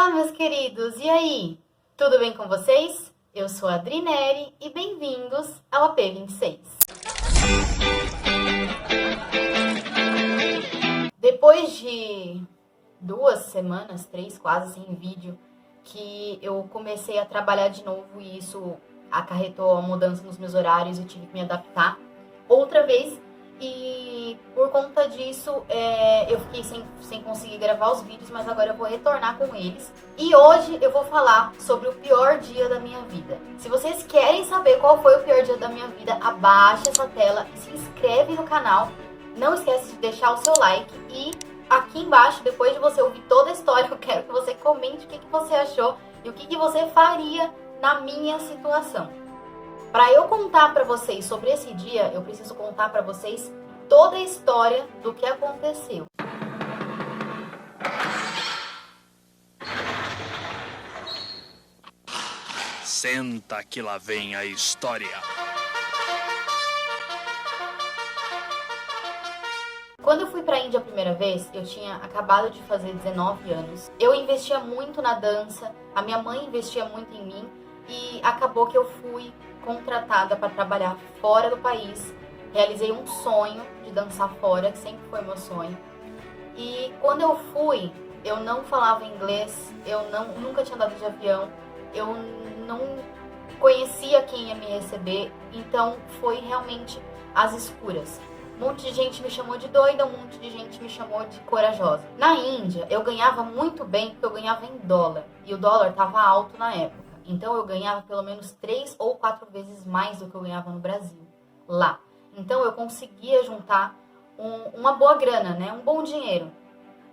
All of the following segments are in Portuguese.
Olá, meus queridos! E aí? Tudo bem com vocês? Eu sou a Adri Neri e bem-vindos ao AP26. Depois de 2 semanas, 3 quase, sem vídeo, que eu comecei a trabalhar de novo e isso acarretou a mudança nos meus horários e eu tive que me adaptar outra vez. E por conta disso, eu fiquei sem conseguir gravar os vídeos, mas agora eu vou retornar com eles. E hoje eu vou falar sobre o pior dia da minha vida. Se vocês querem saber qual foi o pior dia da minha vida, abaixa essa tela e se inscreve no canal. Não esquece de deixar o seu like e aqui embaixo, depois de você ouvir toda a história, eu quero que você comente o que você achou e o que você faria na minha situação. Para eu contar para vocês sobre esse dia, eu preciso contar para vocês toda a história do que aconteceu. Senta que lá vem a história. Quando eu fui para a Índia a primeira vez, eu tinha acabado de fazer 19 anos. Eu investia muito na dança, a minha mãe investia muito em mim e acabou que eu fui contratada para trabalhar fora do país. Realizei um sonho de dançar fora, que sempre foi meu sonho. E quando eu fui, eu não falava inglês, nunca tinha andado de avião, eu não conhecia quem ia me receber, então foi realmente às escuras. Um monte de gente me chamou de doida, um monte de gente me chamou de corajosa. Na Índia, eu ganhava muito bem porque eu ganhava em dólar, e o dólar estava alto na época. Então eu ganhava pelo menos 3 ou 4 vezes mais do que eu ganhava no Brasil, lá. Então eu conseguia juntar uma boa grana, né? Um bom dinheiro.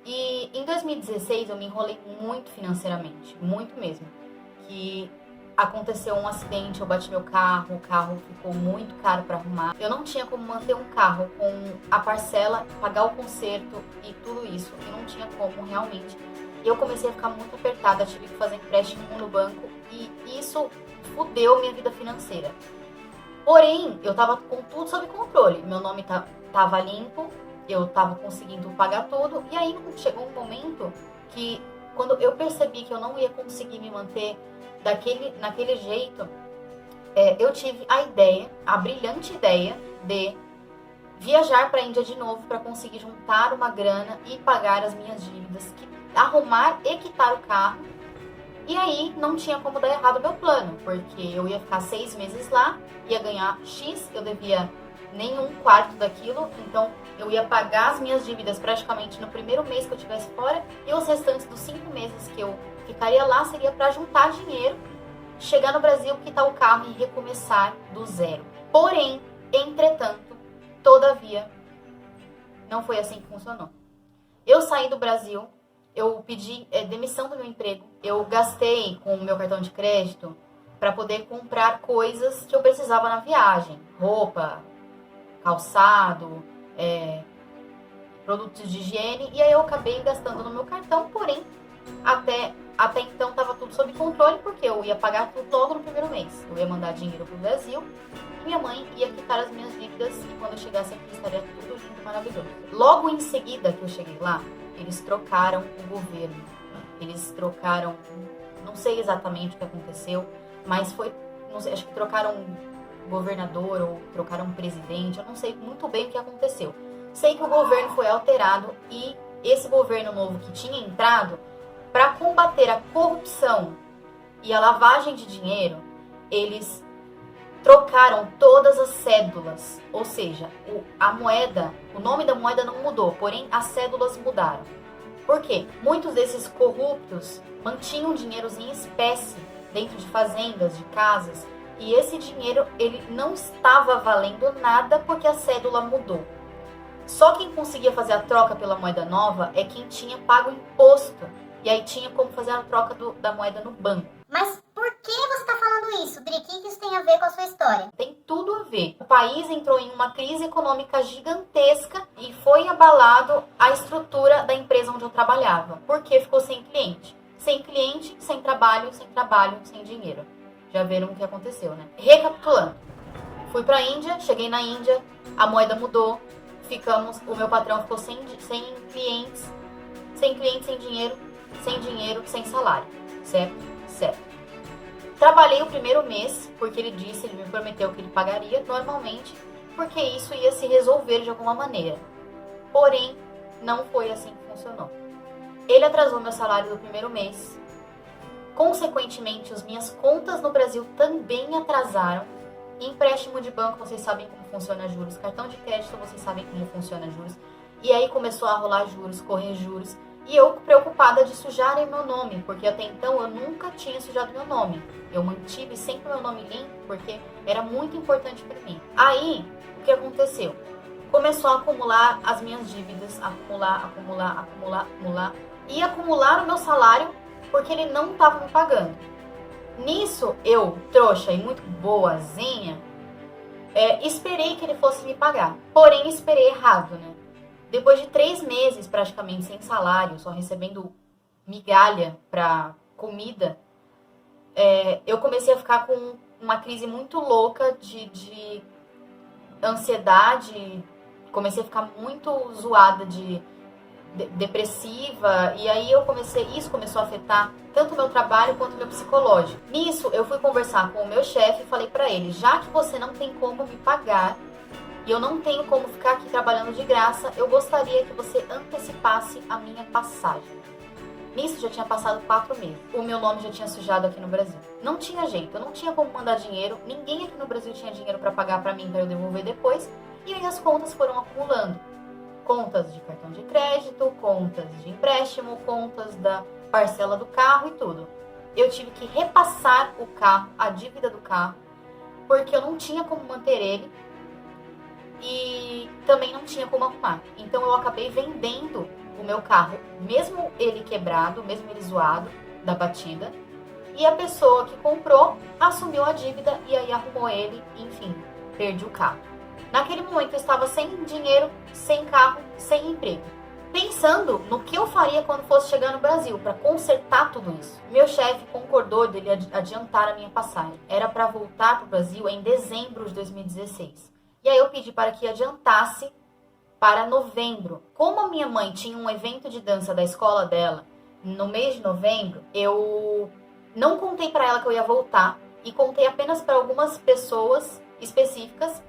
E em 2016 eu me enrolei muito financeiramente, muito mesmo. Que aconteceu um acidente, eu bati meu carro, o carro ficou muito caro para arrumar. Eu não tinha como manter um carro com a parcela, pagar o conserto e tudo isso. Eu não tinha como realmente. E eu comecei a ficar muito apertada, tive que fazer empréstimo no banco e isso fudeu minha vida financeira. Porém, eu tava com tudo sob controle, meu nome tava limpo, eu tava conseguindo pagar tudo. E aí chegou um momento que, quando eu percebi que eu não ia conseguir me manter naquele jeito, eu tive a brilhante ideia de viajar para a Índia de novo para conseguir juntar uma grana e pagar as minhas dívidas, arrumar e quitar o carro. E aí não tinha como dar errado o meu plano, porque eu ia ficar 6 meses lá, ia ganhar X, eu devia nem 1/4 daquilo, então eu ia pagar as minhas dívidas praticamente no primeiro mês que eu estivesse fora, e os restantes dos 5 meses que eu ficaria lá seria para juntar dinheiro, chegar no Brasil, quitar o carro e recomeçar do zero. Porém, entretanto, todavia, não foi assim que funcionou. Eu saí do Brasil, eu pedi demissão do meu emprego, eu gastei com o meu cartão de crédito para poder comprar coisas que eu precisava na viagem, roupa, calçado, produtos de higiene, e aí eu acabei gastando no meu cartão, porém, até então estava tudo sob controle, porque eu ia pagar tudo logo no primeiro mês. Eu ia mandar dinheiro pro Brasil e minha mãe ia quitar as minhas dívidas e quando eu chegasse aqui estaria tudo lindo e maravilhoso. Logo em seguida que eu cheguei lá, eles trocaram o governo. Eles trocaram, não sei exatamente o que aconteceu, mas foi, não sei, acho que trocaram governador ou trocaram presidente, eu não sei muito bem o que aconteceu. Sei que o governo foi alterado e esse governo novo que tinha entrado, para combater a corrupção e a lavagem de dinheiro, eles trocaram todas as cédulas, ou seja, a moeda, o nome da moeda não mudou, porém as cédulas mudaram. Por quê? Muitos desses corruptos mantinham dinheiros em espécie dentro de fazendas, de casas, e esse dinheiro ele não estava valendo nada porque a cédula mudou. Só quem conseguia fazer a troca pela moeda nova é quem tinha pago imposto, e aí tinha como fazer a troca da moeda no banco. Mas por que você está falando isso, Dri? O que isso tem a ver com a sua história? Tem tudo a ver. O país entrou em uma crise econômica gigantesca e foi abalado a estrutura da empresa onde eu trabalhava. Porque ficou sem cliente. Sem cliente, sem trabalho, sem dinheiro. Já viram o que aconteceu, né? Recapitulando. Fui pra Índia, cheguei na Índia, a moeda mudou, o meu patrão ficou sem clientes, sem dinheiro. sem dinheiro, sem salário, certo? Certo. Trabalhei o primeiro mês, porque ele me prometeu que ele pagaria normalmente, porque isso ia se resolver de alguma maneira. Porém, não foi assim que funcionou. Ele atrasou meu salário do primeiro mês. Consequentemente, as minhas contas no Brasil também atrasaram. Empréstimo de banco, vocês sabem como funciona juros. Cartão de crédito, vocês sabem como funciona juros. E aí começou a rolar juros, correr juros. E eu preocupada de sujarem meu nome, porque até então eu nunca tinha sujado meu nome. Eu mantive sempre meu nome limpo, porque era muito importante para mim. Aí, o que aconteceu? Começou a acumular as minhas dívidas, acumular. E acumular o meu salário, porque ele não estava me pagando. Nisso, eu, trouxa e muito boazinha, esperei que ele fosse me pagar. Porém, esperei errado, né? Depois de 3 meses, praticamente, sem salário, só recebendo migalha pra comida, eu comecei a ficar com uma crise muito louca de ansiedade. Comecei a ficar muito zoada depressiva, e aí isso começou a afetar tanto o meu trabalho quanto o meu psicológico. Nisso, eu fui conversar com o meu chefe e falei pra ele, já que você não tem como me pagar, e eu não tenho como ficar aqui trabalhando de graça, eu gostaria que você antecipasse a minha passagem. Nisso, já tinha passado 4 meses. O meu nome já tinha sujado aqui no Brasil. Não tinha jeito, eu não tinha como mandar dinheiro, ninguém aqui no Brasil tinha dinheiro pra pagar pra mim, pra eu devolver depois, e aí as contas foram acumulando. Contas de cartão de crédito, contas de empréstimo, contas da parcela do carro e tudo. Eu tive que repassar o carro, a dívida do carro, porque eu não tinha como manter ele e também não tinha como arrumar. Então eu acabei vendendo o meu carro, mesmo ele quebrado, mesmo ele zoado da batida, e a pessoa que comprou assumiu a dívida e aí arrumou ele, enfim, perdi o carro. Naquele momento eu estava sem dinheiro, sem carro, sem emprego. Pensando no que eu faria quando fosse chegar no Brasil para consertar tudo isso. Meu chefe concordou dele adiantar a minha passagem. Era para voltar para o Brasil em dezembro de 2016. E aí eu pedi para que adiantasse para novembro. Como a minha mãe tinha um evento de dança da escola dela no mês de novembro, eu não contei para ela que eu ia voltar e contei apenas para algumas pessoas específicas,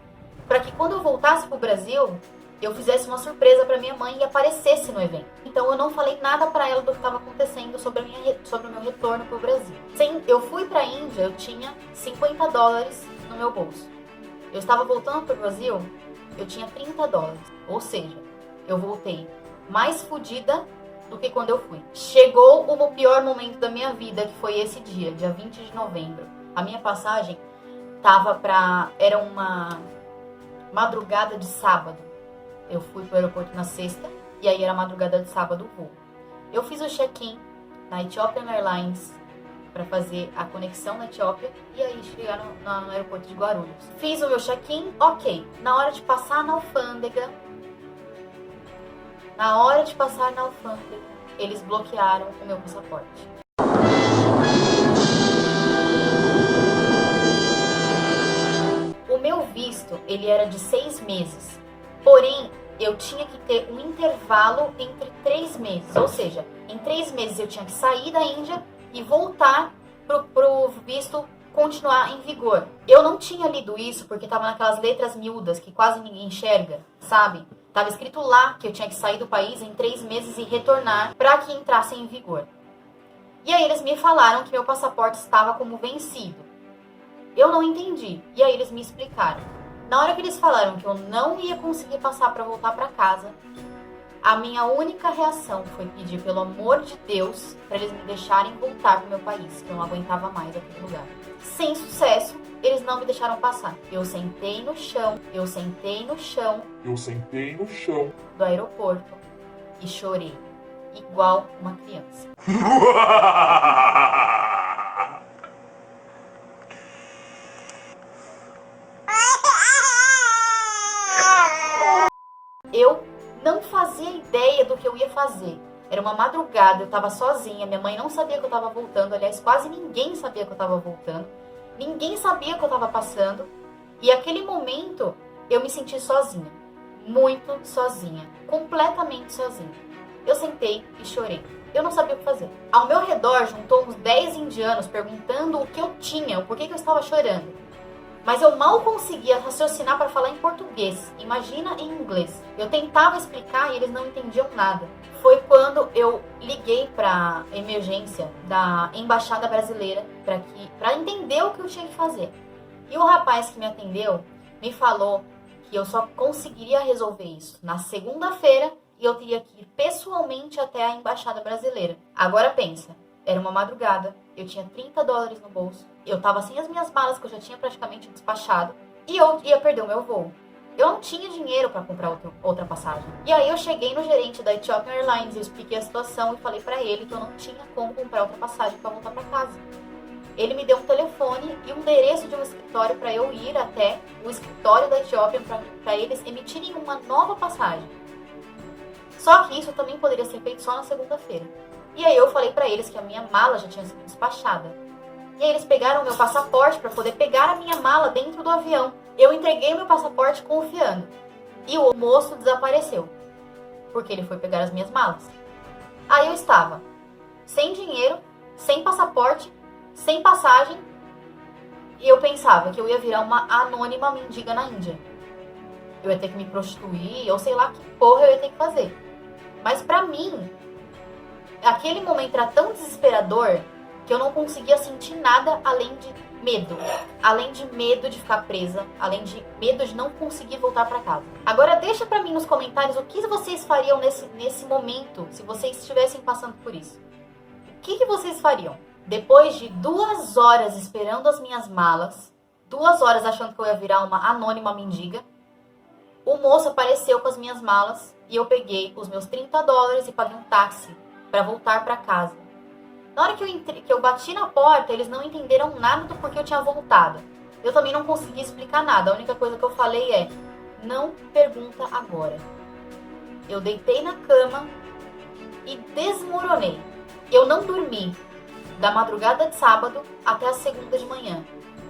para que quando eu voltasse pro Brasil, eu fizesse uma surpresa para minha mãe e aparecesse no evento. Então eu não falei nada para ela do que estava acontecendo sobre o meu retorno pro Brasil. Eu fui para a Índia, eu tinha $50 no meu bolso. Eu estava voltando pro Brasil, eu tinha $30. Ou seja, eu voltei mais fodida do que quando eu fui. Chegou o pior momento da minha vida, que foi esse dia 20 de novembro. A minha passagem era uma madrugada de sábado. Eu fui pro aeroporto na sexta e aí era madrugada de sábado o voo. Eu fiz o check-in na Ethiopian Airlines para fazer a conexão na Etiópia e aí chegar no aeroporto de Guarulhos. Fiz o meu check-in, ok. Na hora de passar na alfândega, eles bloquearam o meu passaporte. O meu visto, ele era de 6 meses. Porém, eu tinha que ter um intervalo entre 3 meses. Ou seja, em 3 meses eu tinha que sair da Índia e voltar pro visto continuar em vigor. Eu não tinha lido isso porque tava naquelas letras miúdas que quase ninguém enxerga, sabe? Tava escrito lá que eu tinha que sair do país em 3 meses e retornar para que entrasse em vigor. E aí eles me falaram que meu passaporte estava como vencido. Eu não entendi. E aí eles me explicaram. Na hora que eles falaram que eu não ia conseguir passar para voltar para casa, a minha única reação foi pedir pelo amor de Deus para eles me deixarem voltar pro meu país, que eu não aguentava mais aquele lugar. Sem sucesso, eles não me deixaram passar. Eu sentei no chão do aeroporto e chorei, igual uma criança. Eu não fazia ideia do que eu ia fazer. Era uma madrugada, eu tava sozinha, minha mãe não sabia que eu tava voltando, aliás, quase ninguém sabia que eu tava voltando. Ninguém sabia que eu tava passando. E aquele momento, eu me senti sozinha. Muito sozinha. Completamente sozinha. Eu sentei e chorei. Eu não sabia o que fazer. Ao meu redor juntou uns 10 indianos perguntando o que eu tinha, o porquê que eu estava chorando. Mas eu mal conseguia raciocinar para falar em português, imagina em inglês. Eu tentava explicar e eles não entendiam nada. Foi quando eu liguei para emergência da embaixada brasileira para entender o que eu tinha que fazer. E o rapaz que me atendeu me falou que eu só conseguiria resolver isso na segunda-feira e eu teria que ir pessoalmente até a embaixada brasileira. Agora pensa, era uma madrugada, eu tinha $30 no bolso, eu tava sem as minhas malas que eu já tinha praticamente despachado e eu ia perder o meu voo. Eu não tinha dinheiro para comprar outra passagem. E aí eu cheguei no gerente da Ethiopian Airlines, eu expliquei a situação e falei para ele que eu não tinha como comprar outra passagem para voltar para casa. Ele me deu um telefone e um endereço de um escritório para eu ir até o escritório da Ethiopian para eles emitirem uma nova passagem. Só que isso também poderia ser feito só na segunda-feira. E aí eu falei para eles que a minha mala já tinha sido despachada. E aí eles pegaram o meu passaporte para poder pegar a minha mala dentro do avião. Eu entreguei meu passaporte confiando. E o moço desapareceu, porque ele foi pegar as minhas malas. Aí eu estava sem dinheiro, sem passaporte, sem passagem. E eu pensava que eu ia virar uma anônima mendiga na Índia. Eu ia ter que me prostituir, ou sei lá que porra eu ia ter que fazer. Mas pra mim, aquele momento era tão desesperador que eu não conseguia sentir nada além de medo. Além de medo de ficar presa, além de medo de não conseguir voltar pra casa. Agora deixa pra mim nos comentários o que vocês fariam nesse momento, se vocês estivessem passando por isso. O que vocês fariam? Depois de 2 horas esperando as minhas malas, 2 horas achando que eu ia virar uma anônima mendiga, o moço apareceu com as minhas malas e eu peguei os meus $30 e paguei um táxi para voltar para casa. Na hora que eu bati na porta, eles não entenderam nada do porquê eu tinha voltado. Eu também não consegui explicar nada. A única coisa que eu falei é: não pergunta agora. Eu deitei na cama e desmoronei. Eu não dormi da madrugada de sábado até a segunda de manhã,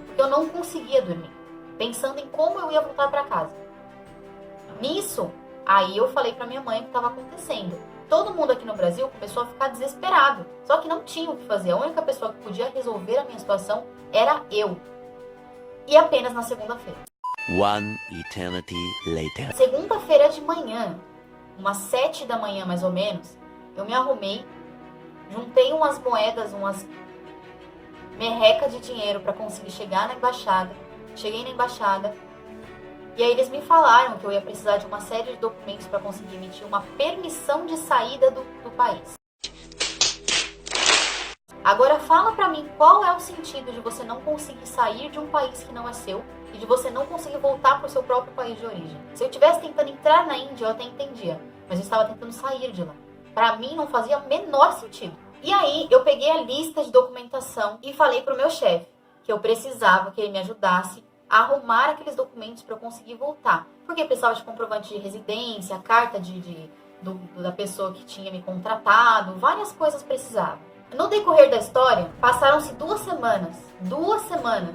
porque eu não conseguia dormir, pensando em como eu ia voltar para casa. Nisso, aí eu falei pra minha mãe o que estava acontecendo. Todo mundo aqui no Brasil começou a ficar desesperado. Só que não tinha o que fazer. A única pessoa que podia resolver a minha situação era eu. E apenas na segunda-feira. One eternity later. Segunda-feira de manhã, umas 7 da manhã mais ou menos, eu me arrumei, juntei umas moedas, umas merrecas de dinheiro para conseguir chegar na embaixada. Cheguei na embaixada. E aí eles me falaram que eu ia precisar de uma série de documentos para conseguir emitir uma permissão de saída do país. Agora fala pra mim qual é o sentido de você não conseguir sair de um país que não é seu e de você não conseguir voltar pro seu próprio país de origem. Se eu estivesse tentando entrar na Índia, eu até entendia, mas eu estava tentando sair de lá. Pra mim não fazia o menor sentido. E aí eu peguei a lista de documentação e falei pro meu chefe que eu precisava que ele me ajudasse a arrumar aqueles documentos para eu conseguir voltar. Porque precisava de comprovante de residência, carta da pessoa que tinha me contratado, várias coisas precisavam. No decorrer da história, passaram-se 2 semanas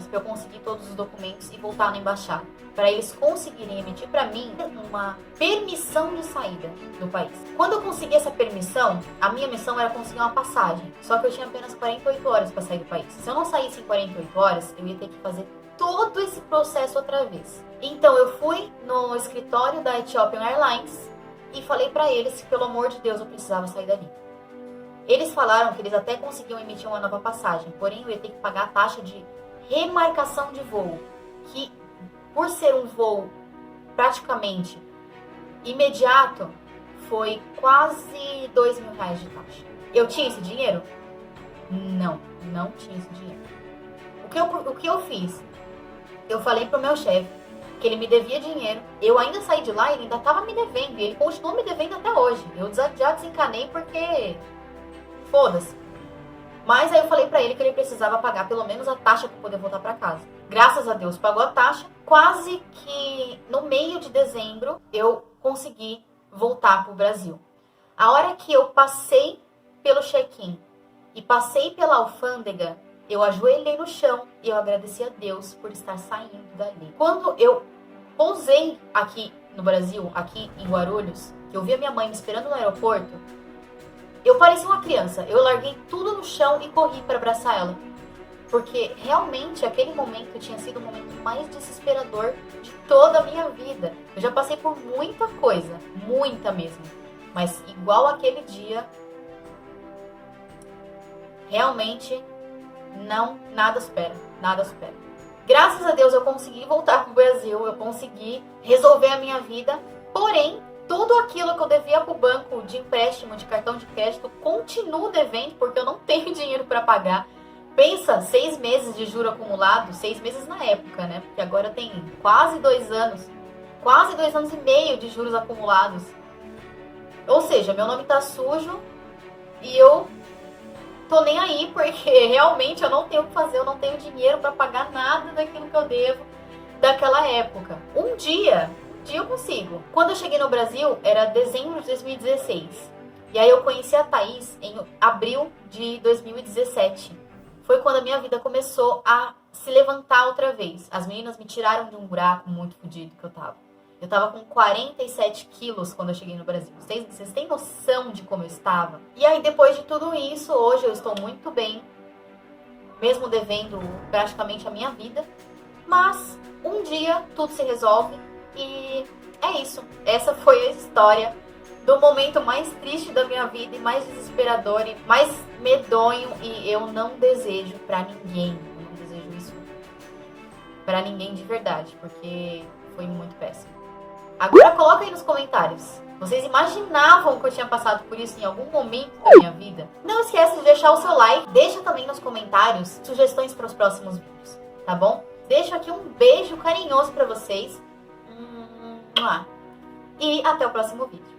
para eu conseguir todos os documentos e voltar na embaixada, para eles conseguirem emitir para mim uma permissão de saída do país. Quando eu consegui essa permissão, a minha missão era conseguir uma passagem, só que eu tinha apenas 48 horas para sair do país. Se eu não saísse em 48 horas, eu ia ter que fazer todo esse processo outra vez. Então eu fui no escritório da Ethiopian Airlines e falei para eles que, pelo amor de Deus, eu precisava sair dali. Eles falaram que eles até conseguiam emitir uma nova passagem, porém eu ia ter que pagar a taxa de remarcação de voo, que por ser um voo praticamente imediato, foi quase R$2.000 de taxa. Eu tinha esse dinheiro? Não tinha esse dinheiro. O que eu fiz? Eu falei pro meu chefe que ele me devia dinheiro. Eu ainda saí de lá e ele ainda estava me devendo. E ele continuou me devendo até hoje. Eu já desencanei porque... foda-se. Mas aí eu falei pra ele que ele precisava pagar pelo menos a taxa para poder voltar pra casa. Graças a Deus pagou a taxa. Quase que no meio de dezembro eu consegui voltar pro Brasil. A hora que eu passei pelo check-in e passei pela alfândega, eu ajoelhei no chão e eu agradeci a Deus por estar saindo dali. Quando eu pousei aqui no Brasil, aqui em Guarulhos, que eu vi a minha mãe me esperando no aeroporto, eu parecia uma criança. Eu larguei tudo no chão e corri para abraçar ela. Porque realmente aquele momento tinha sido o momento mais desesperador de toda a minha vida. Eu já passei por muita coisa, muita mesmo. Mas igual aquele dia, realmente nada supera, nada supera. Graças a Deus eu consegui voltar pro Brasil, eu consegui resolver a minha vida. Porém, tudo aquilo que eu devia pro banco de empréstimo, de cartão de crédito, continuo devendo porque eu não tenho dinheiro para pagar. Pensa, 6 meses de juro acumulado, 6 meses na época, né? Porque agora tem quase 2 anos, quase 2 anos e meio de juros acumulados. Ou seja, meu nome tá sujo e eu tô nem aí, porque realmente eu não tenho o que fazer, eu não tenho dinheiro para pagar nada daquilo que eu devo daquela época. Um dia eu consigo. Quando eu cheguei no Brasil, era dezembro de 2016. E aí eu conheci a Thaís em abril de 2017. Foi quando a minha vida começou a se levantar outra vez. As meninas me tiraram de um buraco muito fodido que eu tava. Eu tava com 47 quilos quando eu cheguei no Brasil. Vocês têm noção de como eu estava? E aí, depois de tudo isso, hoje eu estou muito bem. Mesmo devendo praticamente a minha vida. Mas, um dia, tudo se resolve. E é isso. Essa foi a história do momento mais triste da minha vida e mais desesperador e mais medonho, e eu não desejo pra ninguém. Eu não desejo isso pra ninguém de verdade, porque foi muito péssimo. Agora coloca aí nos comentários. Vocês imaginavam que eu tinha passado por isso em algum momento da minha vida? Não esquece de deixar o seu like. Deixa também nos comentários sugestões para os próximos vídeos, tá bom? Deixo aqui um beijo carinhoso pra vocês. E até o próximo vídeo.